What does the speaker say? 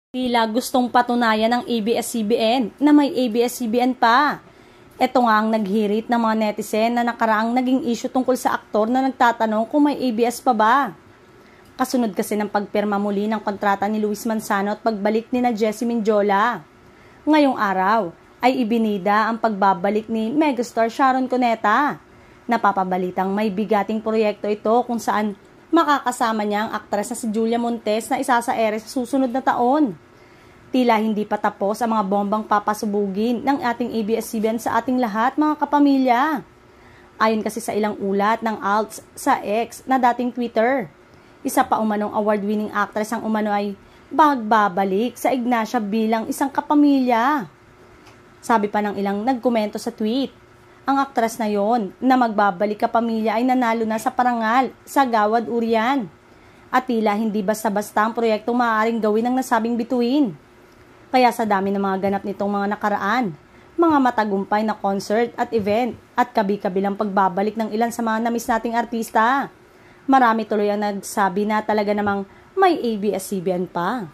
Tila gustong patunayan ng ABS-CBN na may ABS-CBN pa. Ito nga ang naghirit ng mga netizen na nakaraang naging issue tungkol sa aktor na nagtatanong kung may ABS pa ba. Kasunod kasi ng pagpirma muli ng kontrata ni Luis Manzano at pagbalik ni na Jessie Mendiola. Ngayong araw ay ibinida ang pagbabalik ni megastar Sharon Cuneta. Napapabalitang may bigating proyekto ito kung saan makakasama niya ang aktres na si Julia Montes na isa sa ere sa susunod na taon. Tila hindi pa tapos ang mga bombang papasubugin ng ating ABS-CBN sa ating lahat, mga kapamilya. Ayon kasi sa ilang ulat ng alts sa X na dating Twitter, isa pa umanong award-winning actress ang umano ay bagbabalik sa Ignacia bilang isang kapamilya. Sabi pa ng ilang nagkomento sa tweet, ang aktres na yon na magbabalik kapamilya ay nanalo na sa parangal sa Gawad Urian. At tila hindi basta-basta ang proyektong maaaring gawin ng nasabing bituin. Kaya sa dami ng mga ganap nitong mga nakaraan, mga matagumpay na concert at event at kabi-kabilang pagbabalik ng ilan sa mga namiss nating artista, marami tuloy ang nagsabi na talaga namang may ABS-CBN pa.